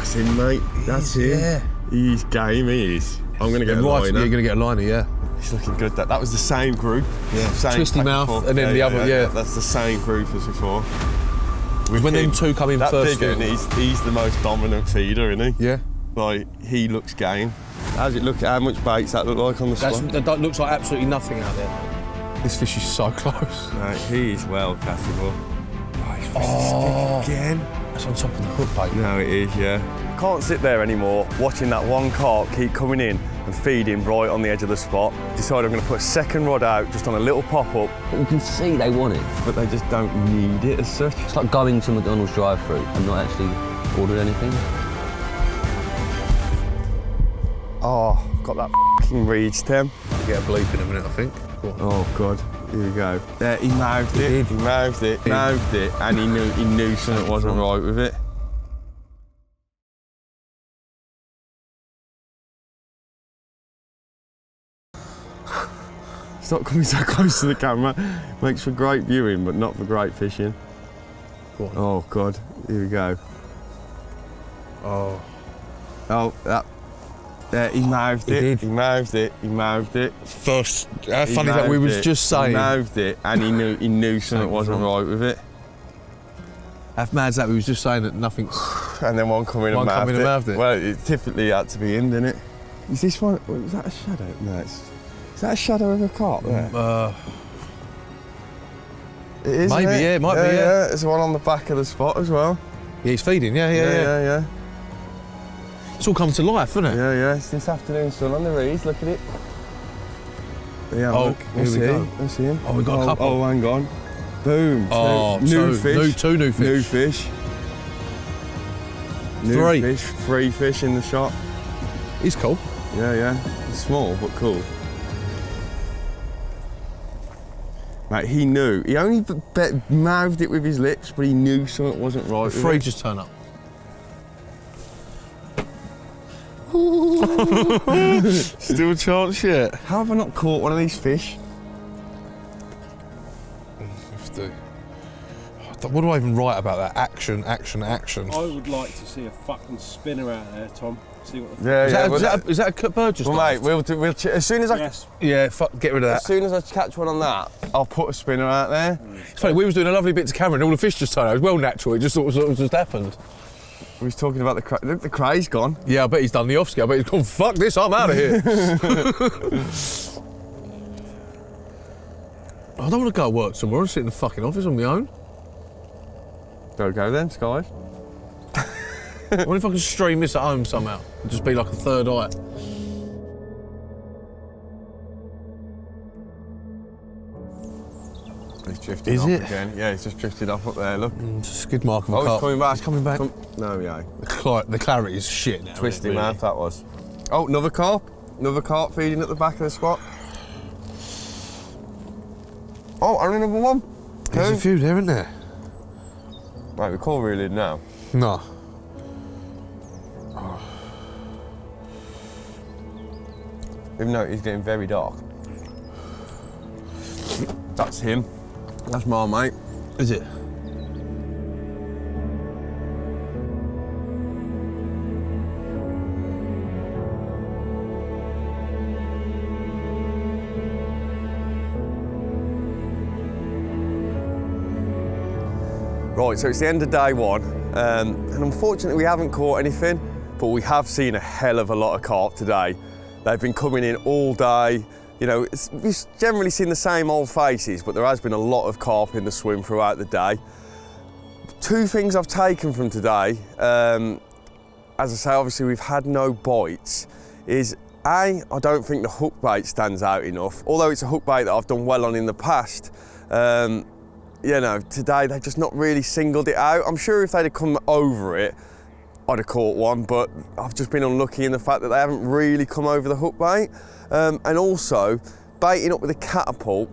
That's him, mate. That's him. Yeah. He's game, he is. I'm going to get a liner. You're going to get a liner, yeah. He's looking good. That was the same group. Yeah. Same Twisty mouth, before. and then the other, yeah. That's the same group as before. When them two come in that first. Big one, he's the most dominant feeder, isn't he? Yeah. Like, he looks game. How's it look? How much bait's that look like on the spot? That looks like absolutely nothing out there. This fish is so close. Right, he is well castable. Oh, he's stick again. That's on top of the hook bait. No, it is, yeah. Can't sit there anymore watching that one carp keep coming in and feeding right on the edge of the spot. Decided I'm going to put a second rod out just on a little pop-up. But you can see they want it. But they just don't need it as such. It's like going to McDonald's drive-thru and not actually ordered anything. Oh, I've got that f***ing reed stem. Get a bleep in a minute, I think. Oh God, here we go. There, he mouthed it. He mouthed it. Mouthed it, and he knew something wasn't right with it. Stop coming so close to the camera. Makes for great viewing, but not for great fishing. Go on. Oh God, here we go. Oh. Oh, that. He mouthed it. did. He mouthed it. He mouthed it. First, how funny that we was just saying. He mouthed it, and he knew something wasn't right with it. How mad's that? We was just saying that nothing's. And then one come in and mouthed it. Well, it typically had to be in, didn't it? Is this one? Is that a shadow? No, is that a shadow of a carp there? It is. Maybe, yeah, it might be. Yeah, there's one on the back of the spot as well. Yeah, he's feeding. Yeah. It's all come to life, isn't it? Yeah. It's this afternoon sun on the reeds. Look at it. Yeah, oh, look. here we go. Let's see him. Oh, we got a couple. Oh, hang on. Boom. Oh, new fish. Two new fish. New fish. New fish. 3 fish in the shot. He's cool. Yeah. It's small but cool. Mate, he knew. He only mouthed it with his lips, but he knew something wasn't right. The 3 just turn up. Still a chance yet? How have I not caught one of these fish? What do I even write about that? Action. I would like to see a fucking spinner out there, Tom. See what the Is that a Burgess? Well, mate, we'll as soon as I get rid of that. As soon as I catch one on that, I'll put a spinner out there. It's funny. We was doing a lovely bit to camera, and all the fish just turned out. It was well natural. It just sort of just happened. We was talking about the cray. Look, the cray's gone. Yeah, I bet he's done the off-scale. I bet he's gone, fuck this, I'm out of here. I don't want to go to work tomorrow. Sit in the fucking office on my own. Go then, Sky. What if I can stream this at home somehow? It'd just be like a third eye. He's drifted off again. Yeah, he's just drifted off up there, look. Skid mark of a carp. he's coming back. He's coming back. No, yeah. The clarity is shit now. Twisty mouth, that was. Oh, another carp. Another carp feeding at the back of the spot. Oh, and another one. There's a few there, isn't there? Right, we can't reel in now. No. Even though it's getting very dark. That's him. That's my mate. Is it? Right, so it's the end of day 1, and unfortunately we haven't caught anything, but we have seen a hell of a lot of carp today. They've been coming in all day. You know, we've generally seen the same old faces, but there has been a lot of carp in the swim throughout the day. 2 things I've taken from today, as I say, obviously we've had no bites, is A, I don't think the hook bait stands out enough, although it's a hook bait that I've done well on in the past. You know, today they've just not really singled it out. I'm sure if they'd have come over it, I'd have caught one, but I've just been unlucky in the fact that they haven't really come over the hook bait. And also, baiting up with a catapult,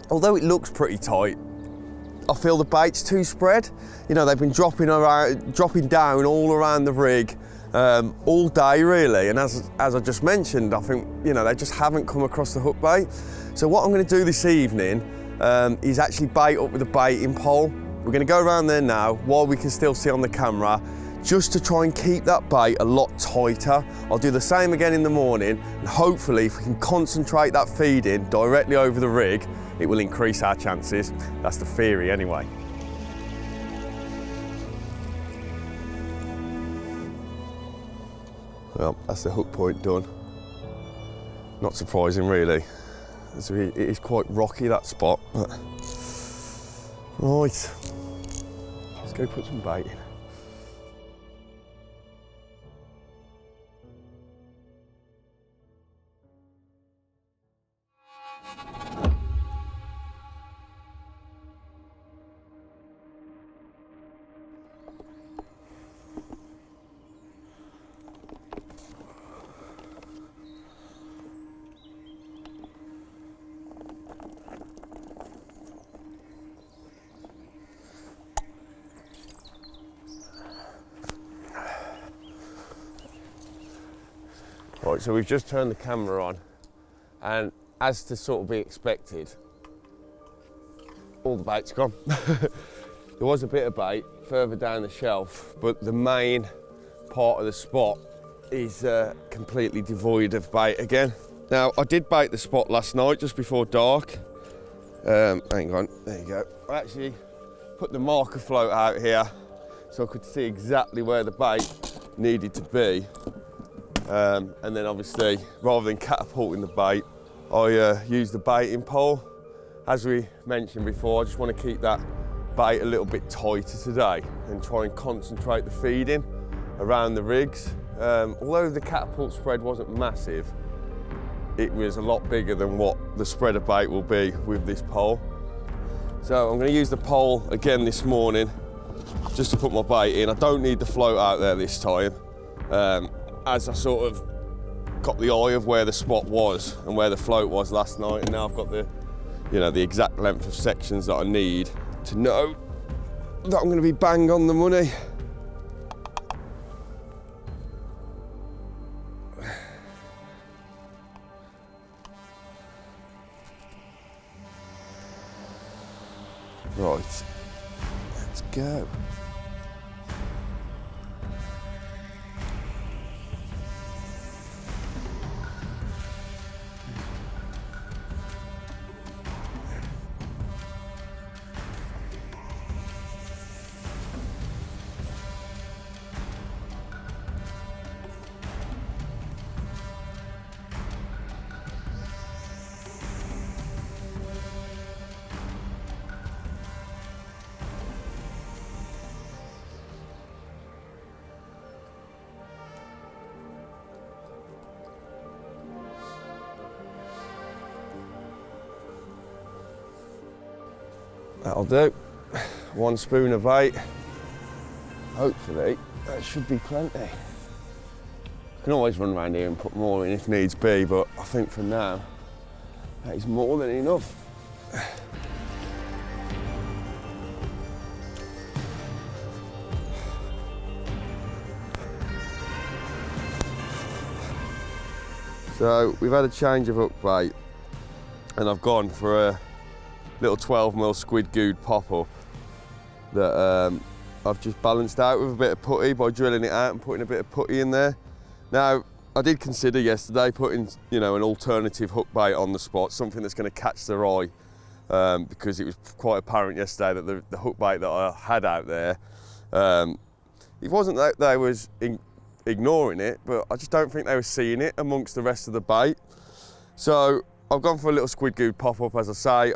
although it looks pretty tight, I feel the bait's too spread. You know, they've been dropping down all around the rig all day, really. And as I just mentioned, I think, you know, they just haven't come across the hook bait. So what I'm going to do this evening is actually bait up with a baiting pole. We're going to go around there now while we can still see on the camera, just to try and keep that bait a lot tighter. I'll do the same again in the morning, and hopefully if we can concentrate that feed in directly over the rig, it will increase our chances. That's the theory anyway. Well, that's the hook point done. Not surprising really. It is quite rocky, that spot. But... Right, let's go put some bait in. Right, so we've just turned the camera on, and as to sort of be expected, all the bait's gone. There was a bit of bait further down the shelf, but the main part of the spot is completely devoid of bait again. Now, I did bait the spot last night just before dark. Hang on, there you go. I actually put the marker float out here so I could see exactly where the bait needed to be. And then obviously, rather than catapulting the bait, I used the baiting pole. As we mentioned before, I just want to keep that bait a little bit tighter today and try and concentrate the feeding around the rigs. Although the catapult spread wasn't massive, it was a lot bigger than what the spread of bait will be with this pole. So I'm going to use the pole again this morning just to put my bait in. I don't need the float out there this time. As I sort of got the eye of where the spot was and where the float was last night, and now I've got the, you know, the exact length of sections that I need to know that I'm going to be bang on the money. Right, let's go. That'll do. 1 spoon of bait. Hopefully that should be plenty. I can always run around here and put more in if needs be, but I think for now that is more than enough. So we've had a change of hook bait, and I've gone for a little 12mm squid good pop-up that I've just balanced out with a bit of putty by drilling it out and putting a bit of putty in there. Now, I did consider yesterday putting, you know, an alternative hook bait on the spot, something that's going to catch their eye, because it was quite apparent yesterday that the hook bait that I had out there, it wasn't that they was ignoring it, but I just don't think they were seeing it amongst the rest of the bait. So I've gone for a little squid good pop-up, as I say.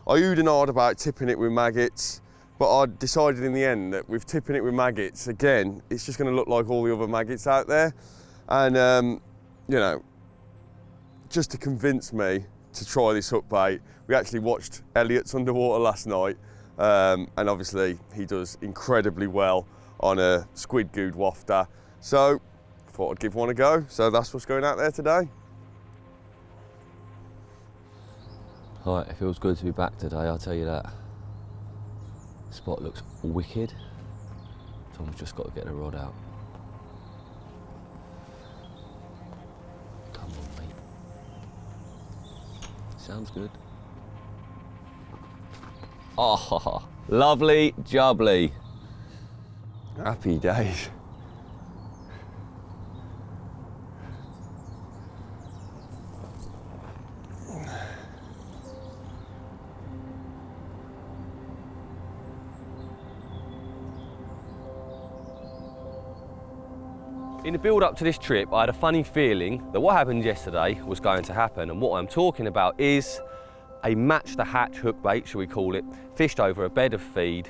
I oohed and ahed about tipping it with maggots, but I decided in the end that with tipping it with maggots, again, it's just going to look like all the other maggots out there. And, you know, just to convince me to try this hook bait, we actually watched Elliot's underwater last night, and obviously he does incredibly well on a squid good wafter. So I thought I'd give one a go. So that's what's going out there today. Right, it feels good to be back today, I'll tell you that. The spot looks wicked. Tom's just got to get the rod out. Come on, mate. Sounds good. Oh, lovely jubbly. Happy days. In the build up to this trip, I had a funny feeling that what happened yesterday was going to happen, and what I'm talking about is a match the hatch hook bait, shall we call it, fished over a bed of feed,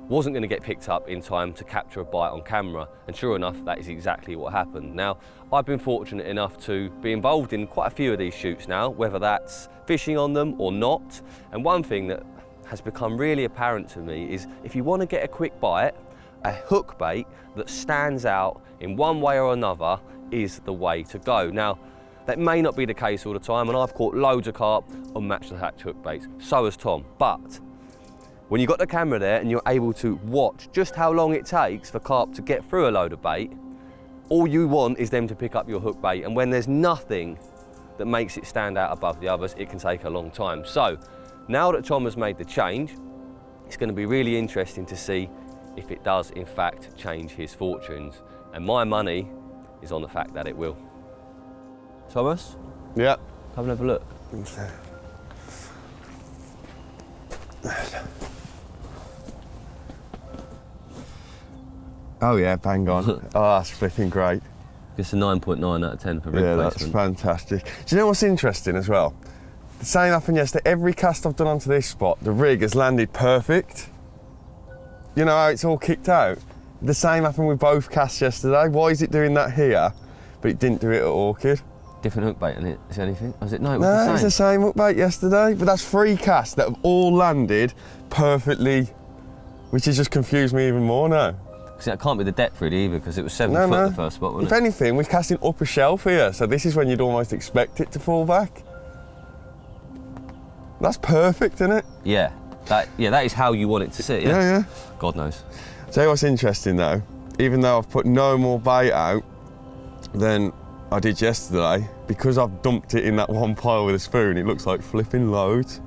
wasn't going to get picked up in time to capture a bite on camera, and sure enough, that is exactly what happened. Now, I've been fortunate enough to be involved in quite a few of these shoots now, whether that's fishing on them or not, and one thing that has become really apparent to me is if you want to get a quick bite, a hook bait that stands out in one way or another is the way to go. Now, that may not be the case all the time, and I've caught loads of carp on match the hatch hook baits, so has Tom, but when you've got the camera there and you're able to watch just how long it takes for carp to get through a load of bait, all you want is them to pick up your hook bait, and when there's nothing that makes it stand out above the others, it can take a long time. So, now that Tom has made the change, it's going to be really interesting to see if it does in fact change his fortunes, and my money is on the fact that it will. Thomas? Yeah. Come and have a look. Oh yeah, bang on. Oh, that's flipping great. It's a 9.9 out of 10 for rig Yeah, placement. that's fantastic. Do you know what's interesting as well? The same happened yesterday. Every cast I've done onto this spot, the rig has landed perfect. You know how it's all kicked out? The same happened with both casts yesterday. Why is it doing that here, but it didn't do it at Orchid? Different hook bait, isn't it? Is there anything? Was it? No, it was No, the same. it's the same hookbait yesterday, but that's 3 casts that have all landed perfectly, which has just confused me even more now. See, that can't be the depth really either, because it was 7 No, foot no. the first spot, wasn't If it? anything, we're casting up a shelf here, so this is when you'd almost expect it to fall back. That's perfect, isn't it? Yeah. That is how you want it to sit, yeah? Yeah. God knows. Tell you what's interesting though, even though I've put no more bait out than I did yesterday, because I've dumped it in that one pile with a spoon, it looks like flipping loads.